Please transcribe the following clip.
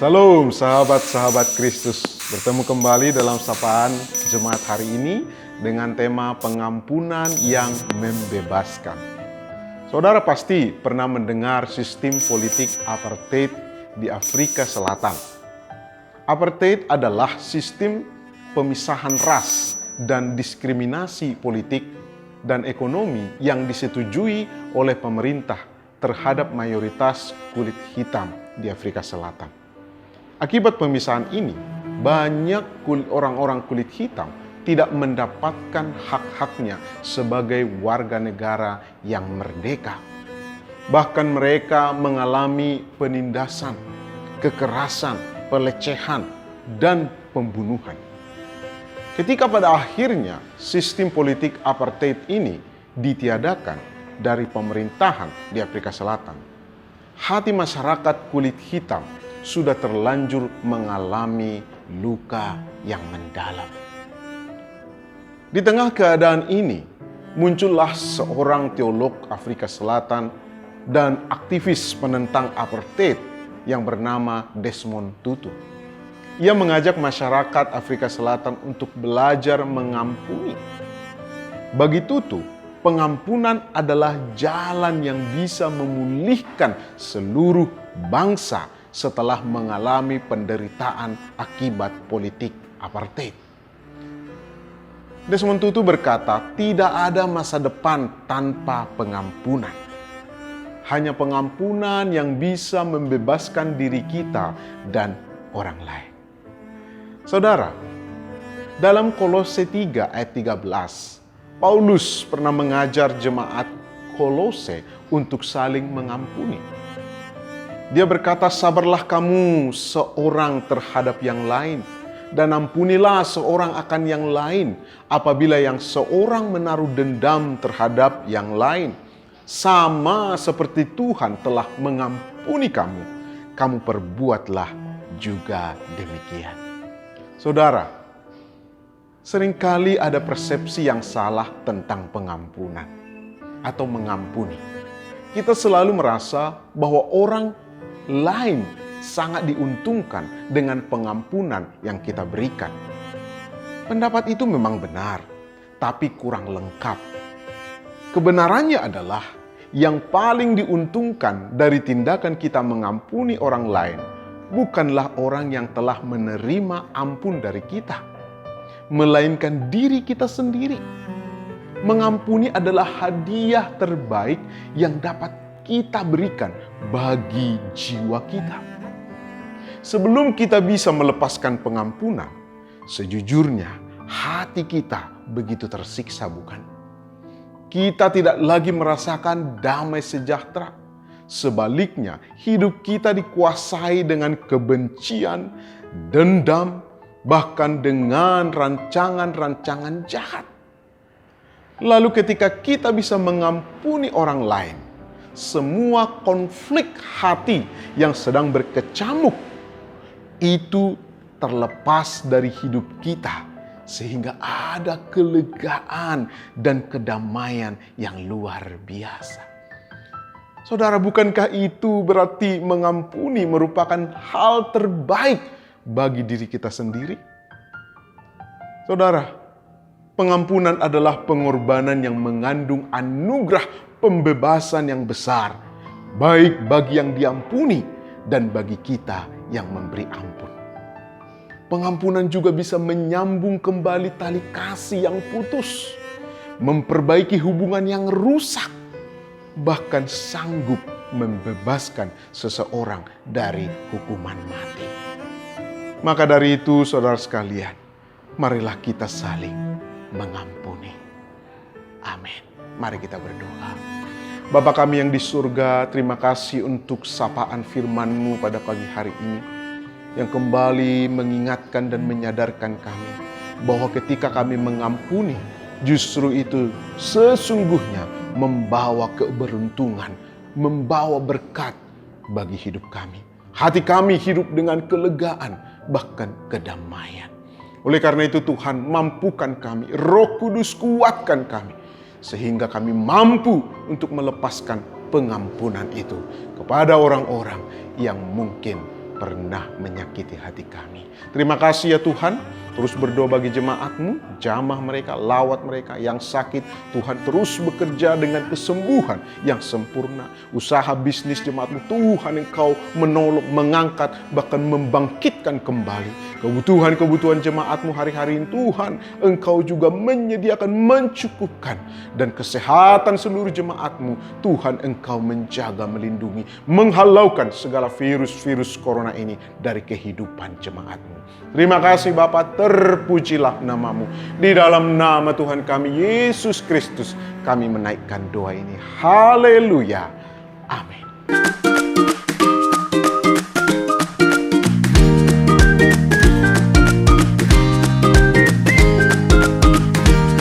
Salam sahabat-sahabat Kristus. Bertemu kembali dalam sapaan Jemaat hari ini dengan tema pengampunan yang membebaskan. Saudara pasti pernah mendengar sistem politik apartheid di Afrika Selatan. Apartheid adalah sistem pemisahan ras dan diskriminasi politik dan ekonomi yang disetujui oleh pemerintah terhadap mayoritas kulit hitam di Afrika Selatan. Akibat pemisahan ini, banyak orang-orang kulit hitam tidak mendapatkan hak-haknya sebagai warga negara yang merdeka. Bahkan mereka mengalami penindasan, kekerasan, pelecehan, dan pembunuhan. Ketika pada akhirnya sistem politik apartheid ini ditiadakan dari pemerintahan di Afrika Selatan, hati masyarakat kulit hitam sudah terlanjur mengalami luka yang mendalam. Di tengah keadaan ini, muncullah seorang teolog Afrika Selatan dan aktivis penentang apartheid yang bernama Desmond Tutu. Ia mengajak masyarakat Afrika Selatan untuk belajar mengampuni. Bagi Tutu, pengampunan adalah jalan yang bisa memulihkan seluruh bangsa setelah mengalami penderitaan akibat politik apartheid. Desmond Tutu berkata, tidak ada masa depan tanpa pengampunan. Hanya pengampunan yang bisa membebaskan diri kita dan orang lain. Saudara, dalam Kolose 3 ayat 13, Paulus pernah mengajar jemaat Kolose untuk saling mengampuni. Dia berkata, sabarlah kamu seorang terhadap yang lain, dan ampunilah seorang akan yang lain apabila yang seorang menaruh dendam terhadap yang lain. Sama seperti Tuhan telah mengampuni kamu, kamu perbuatlah juga demikian. Saudara, seringkali ada persepsi yang salah tentang pengampunan atau mengampuni. Kita selalu merasa bahwa orang lain sangat diuntungkan dengan pengampunan yang kita berikan. Pendapat itu memang benar, tapi kurang lengkap. Kebenarannya adalah yang paling diuntungkan dari tindakan kita mengampuni orang lain bukanlah orang yang telah menerima ampun dari kita, melainkan diri kita sendiri. Mengampuni adalah hadiah terbaik yang dapat kita berikan bagi jiwa kita. Sebelum kita bisa melepaskan pengampunan, sejujurnya hati kita begitu tersiksa, bukan? Kita tidak lagi merasakan damai sejahtera. Sebaliknya, hidup kita dikuasai dengan kebencian, dendam, bahkan dengan rancangan-rancangan jahat. Lalu ketika kita bisa mengampuni orang lain, semua konflik hati yang sedang berkecamuk itu terlepas dari hidup kita, sehingga ada kelegaan dan kedamaian yang luar biasa. Saudara, bukankah itu berarti mengampuni merupakan hal terbaik bagi diri kita sendiri? Saudara, pengampunan adalah pengorbanan yang mengandung anugerah pembebasan yang besar, baik bagi yang diampuni dan bagi kita yang memberi ampun. Pengampunan juga bisa menyambung kembali tali kasih yang putus, memperbaiki hubungan yang rusak, bahkan sanggup membebaskan seseorang dari hukuman mati. Maka dari itu, saudara sekalian, marilah kita saling mengampuni. Amin. Mari kita berdoa. Bapa kami yang di surga, terima kasih untuk sapaan firman-Mu pada pagi hari ini, yang kembali mengingatkan dan menyadarkan kami bahwa ketika kami mengampuni, justru itu sesungguhnya membawa keberuntungan, membawa berkat bagi hidup kami. Hati kami hidup dengan kelegaan, bahkan kedamaian. Oleh karena itu Tuhan, mampukan kami, Roh Kudus kuatkan kami, sehingga kami mampu untuk melepaskan pengampunan itu kepada orang-orang yang mungkin pernah menyakiti hati kami. Terima kasih ya Tuhan. Terus berdoa bagi jemaat-Mu, jamah mereka, lawat mereka yang sakit. Tuhan terus bekerja dengan kesembuhan yang sempurna. Usaha bisnis jemaat-Mu, Tuhan Engkau menolong, mengangkat, bahkan membangkitkan kembali. Kebutuhan-kebutuhan jemaat-Mu hari-hari ini Tuhan, Engkau juga menyediakan, mencukupkan. Dan kesehatan seluruh jemaat-Mu, Tuhan Engkau menjaga, melindungi, menghalaukan segala virus-virus corona ini dari kehidupan jemaat-Mu. Terima kasih Bapa, terpujilah nama-Mu. Di dalam nama Tuhan kami Yesus Kristus, kami menaikkan doa ini. Haleluya.